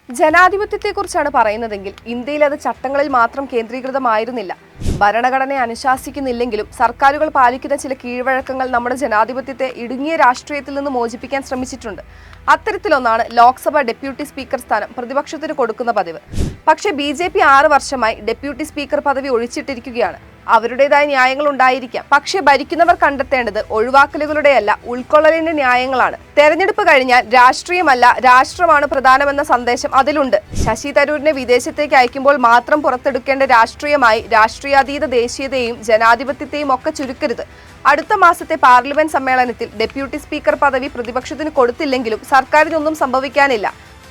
ജനാധിപത്യത്തെക്കുറിച്ചാണ് പറയുന്നതെങ്കിൽ ഇന്ത്യയിൽ അത് ചട്ടങ്ങളിൽ മാത്രം കേന്ദ്രീകൃതമായിരുന്നില്ല. ഭരണഘടനയെ അനുശാസിക്കുന്നില്ലെങ്കിലും സർക്കാരുകൾ പാലിക്കുന്ന ചില കീഴ്വഴക്കങ്ങൾ നമ്മുടെ ജനാധിപത്യത്തെ ഇടുങ്ങിയ രാഷ്ട്രീയത്തിൽ നിന്ന് മോചിപ്പിക്കാൻ ശ്രമിച്ചിട്ടുണ്ട്. അത്തരത്തിലൊന്നാണ് ലോക്സഭ ഡെപ്യൂട്ടി സ്പീക്കർ സ്ഥാനം പ്രതിപക്ഷത്തിന് കൊടുക്കുന്ന പതിവ്. പക്ഷേ BJP 6 വർഷമായി ഡെപ്യൂട്ടി സ്പീക്കർ പദവി ഒഴിച്ചിട്ടിരിക്കുകയാണ്. അവരുടേതായ ന്യായങ്ങൾ ഉണ്ടായിരിക്കാം. പക്ഷേ ഭരിക്കുന്നവർ കണ്ടെത്തേണ്ടത് ഒഴിവാക്കലുകളുടെയല്ല, ഉൾക്കൊള്ളലിന്റെ ന്യായങ്ങളാണ്. തെരഞ്ഞെടുപ്പ് കഴിഞ്ഞാൽ രാഷ്ട്രീയമല്ല, രാഷ്ട്രമാണ് പ്രധാനമെന്ന സന്ദേശം അതിലുണ്ട്. ശശി തരൂരിനെ വിദേശത്തേക്ക് അയക്കുമ്പോൾ മാത്രം പുറത്തെടുക്കേണ്ട രാഷ്ട്രീയമായി രാഷ്ട്രീയാതീത ദേശീയതയെയും ജനാധിപത്യത്തെയും ഒക്കെ ചുരുക്കരുത്. അടുത്ത മാസത്തെ പാർലമെന്റ് സമ്മേളനത്തിൽ ഡെപ്യൂട്ടി സ്പീക്കർ പദവി പ്രതിപക്ഷത്തിന് കൊടുത്തില്ലെങ്കിലും സർക്കാരിനൊന്നും സംഭവിക്കാനില്ല.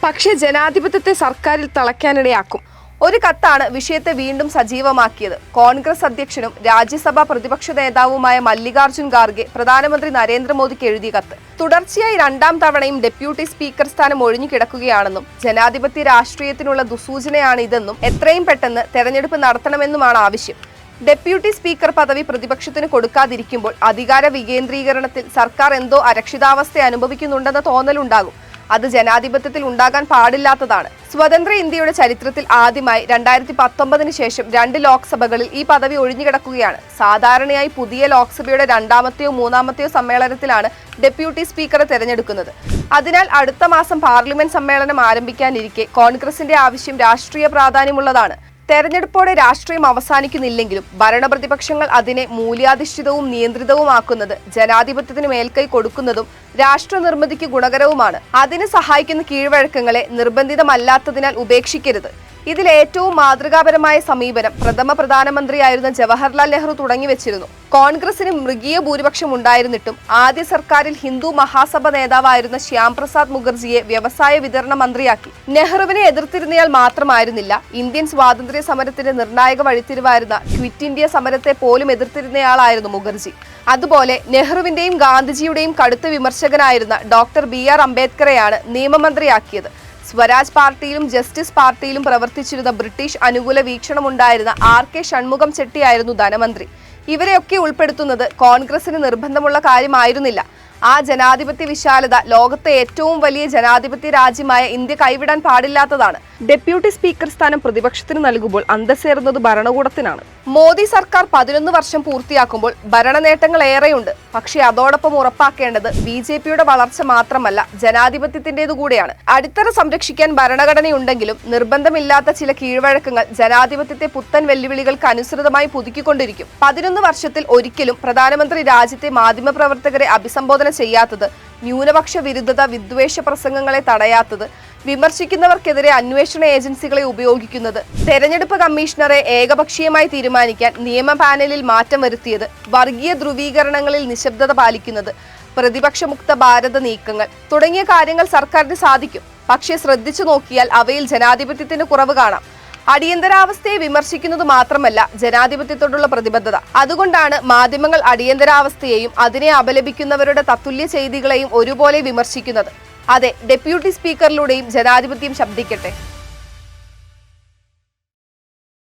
പക്ഷേ ജനാധിപത്യത്തെ സർക്കാരിൽ തളയ്ക്കാനിടയാക്കും. ഒരു കത്താണ് വിഷയത്തെ വീണ്ടും സജീവമാക്കിയത്. കോൺഗ്രസ് അധ്യക്ഷനും രാജ്യസഭാ പ്രതിപക്ഷ നേതാവുമായ മല്ലികാർജുൻ ഖാർഗെ പ്രധാനമന്ത്രി നരേന്ദ്രമോദിക്ക് എഴുതിയ കത്ത്. തുടർച്ചയായി 2ാം തവണയും ഡെപ്യൂട്ടി സ്പീക്കർ സ്ഥാനം ഒഴിഞ്ഞു കിടക്കുകയാണെന്നും ജനാധിപത്യ രാഷ്ട്രീയത്തിനുള്ള ദുസൂചനയാണ് ഇതെന്നും എത്രയും പെട്ടെന്ന് തെരഞ്ഞെടുപ്പ് നടത്തണമെന്നുമാണ് ആവശ്യം. ഡെപ്യൂട്ടി സ്പീക്കർ പദവി പ്രതിപക്ഷത്തിന് കൊടുക്കാതിരിക്കുമ്പോൾ അധികാര വികേന്ദ്രീകരണത്തിൽ സർക്കാർ എന്തോ അരക്ഷിതാവസ്ഥ അനുഭവിക്കുന്നുണ്ടെന്ന തോന്നലുണ്ടാകും. അത് ജനാധിപത്യത്തിൽ ഉണ്ടാകാൻ പാടില്ലാത്തതാണ്. സ്വതന്ത്ര ഇന്ത്യയുടെ ചരിത്രത്തിൽ ആദ്യമായി 2019 ശേഷം 2 ലോക്സഭകളിൽ ഈ പദവി ഒഴിഞ്ഞുകിടക്കുകയാണ്. സാധാരണയായി പുതിയ ലോക്സഭയുടെ 2ാമത്തെയോ 3ാമത്തെയോ സമ്മേളനത്തിലാണ് ഡെപ്യൂട്ടി സ്പീക്കറെ തെരഞ്ഞെടുക്കുന്നത്. അതിനാൽ അടുത്ത മാസം പാർലമെന്റ് സമ്മേളനം ആരംഭിക്കാനിരിക്കെ കോൺഗ്രസിന്റെ ആവശ്യം രാഷ്ട്രീയ പ്രാധാന്യമുള്ളതാണ്. തെരഞ്ഞെടുപ്പോടെ രാഷ്ട്രീയം അവസാനിക്കുന്നില്ലെങ്കിലും ഭരണപ്രതിപക്ഷങ്ങൾ അതിനെ മൂല്യാധിഷ്ഠിതവും നിയന്ത്രിതവുമാക്കുന്നത് ജനാധിപത്യത്തിന് മേൽക്കൈ കൊടുക്കുന്നതും രാഷ്ട്ര നിർമ്മിതിക്ക് ഗുണകരവുമാണ്. അതിന് സഹായിക്കുന്ന കീഴ്വഴക്കങ്ങളെ നിർബന്ധിതമല്ലാത്തതിനാൽ ഉപേക്ഷിക്കരുത്. ഇതിൽ ഏറ്റവും മാതൃകാപരമായ സമീപനം പ്രധാനമന്ത്രിയായിരുന്ന ജവഹർലാൽ നെഹ്റു തുടങ്ങിവെച്ചിരുന്നു. കോൺഗ്രസിന് മൃഗീയ ഭൂരിപക്ഷം ഉണ്ടായിരുന്നിട്ടും ആദ്യ സർക്കാരിൽ ഹിന്ദു മഹാസഭ നേതാവായിരുന്ന ശ്യാം പ്രസാദ് മുഖർജിയെ വ്യവസായ വിതരണ മന്ത്രിയാക്കി. നെഹ്റുവിനെ എതിർത്തിരുന്നയാൾ മാത്രമായിരുന്നില്ല, ഇന്ത്യൻ സ്വാതന്ത്ര്യ സമരത്തിന്റെ നിർണായക വഴിത്തിരിവായിരുന്ന ക്വിറ്റ് ഇന്ത്യ സമരത്തെ പോലും എതിർത്തിരുന്നയാളായിരുന്നു മുഖർജി. അതുപോലെ നെഹ്റുവിന്റെയും ഗാന്ധിജിയുടെയും കടുത്ത വിമർശകനായിരുന്ന ഡോക്ടർ BR അംബേദ്കറെയാണ് നിയമമന്ത്രിയാക്കിയത്. സ്വരാജ് പാർട്ടിയിലും ജസ്റ്റിസ് പാർട്ടിയിലും പ്രവർത്തിച്ചിരുന്ന ബ്രിട്ടീഷ് അനുകൂല വീക്ഷണമുണ്ടായിരുന്ന RK ഷൺമുഖം ചെട്ടിയായിരുന്നു ധനമന്ത്രി. ഇവരെയൊക്കെ ഉൾപ്പെടുത്തുന്നത് കോൺഗ്രസിന് നിർബന്ധമുള്ള കാര്യമായിരുന്നില്ല. ആ ജനാധിപത്യ വിശാലത ലോകത്തെ ഏറ്റവും വലിയ ജനാധിപത്യ രാജ്യമായ ഇന്ത്യ കൈവിടാൻ പാടില്ലാത്തതാണ്. ഡെപ്യൂട്ടി സ്പീക്കർ സ്ഥാനം പ്രതിപക്ഷത്തിന് നൽകുമ്പോൾ അന്തസ്സേറുന്നത് ഭരണകൂടത്തിനാണ്. മോദി സർക്കാർ 11 വർഷം പൂർത്തിയാക്കുമ്പോൾ ഭരണ നേട്ടങ്ങൾ ഏറെയുണ്ട്. പക്ഷേ അതോടൊപ്പം ഉറപ്പാക്കേണ്ടത് BJPയുടെ വളർച്ച മാത്രമല്ല, ജനാധിപത്യത്തിൻ്റെതു കൂടെയാണ്. അടിത്തറ സംരക്ഷിക്കാൻ ഭരണഘടനയുണ്ടെങ്കിലും നിർബന്ധമില്ലാത്ത ചില കീഴ്വഴക്കങ്ങൾ ജനാധിപത്യത്തെ പുത്തൻ വെല്ലുവിളികൾക്ക് അനുസൃതമായി പുതുക്കിക്കൊണ്ടിരിക്കും. 11 വർഷത്തിൽ ഒരിക്കലും പ്രധാനമന്ത്രി രാജ്യത്തെ മാധ്യമപ്രവർത്തകരെ അഭിസംബോധന ചെയ്യാത്തത്, ന്യൂനപക്ഷ വിരുദ്ധത വിദ്വേഷ പ്രസംഗങ്ങളെ തടയാത്തത്, വിമർശിക്കുന്നവർക്കെതിരെ അന്വേഷണ ഏജൻസികളെ ഉപയോഗിക്കുന്നത്, തെരഞ്ഞെടുപ്പ് കമ്മീഷണറെ ഏകപക്ഷീയമായി തീരുമാനിക്കാൻ നിയമ പാനലിൽ മാറ്റം വരുത്തിയത്, വർഗീയ ധ്രുവീകരണങ്ങളിൽ നിശബ്ദത പാലിക്കുന്നത്, പ്രതിപക്ഷമുക്ത ഭാരത നീക്കങ്ങൾ തുടങ്ങിയ കാര്യങ്ങൾ സർക്കാരിന് സാധിക്കും. പക്ഷേ ശ്രദ്ധിച്ചു നോക്കിയാൽ അവയിൽ ജനാധിപത്യത്തിന് കുറവ് കാണാം. അടിയന്തരാവസ്ഥയെ വിമർശിക്കുന്നത് മാത്രമല്ല ജനാധിപത്യത്തോടുള്ള പ്രതിബദ്ധത. അതുകൊണ്ടാണ് മാധ്യമങ്ങൾ അടിയന്തരാവസ്ഥയെയും അതിനെ അപലപിക്കുന്നവരുടെ തത്തുല്യ ചെയ്തികളെയും ഒരുപോലെ വിമർശിക്കുന്നത്. അതെ, ഡെപ്യൂട്ടി സ്പീക്കറിലൂടെയും ജനാധിപത്യം ശബ്ദിക്കട്ടെ.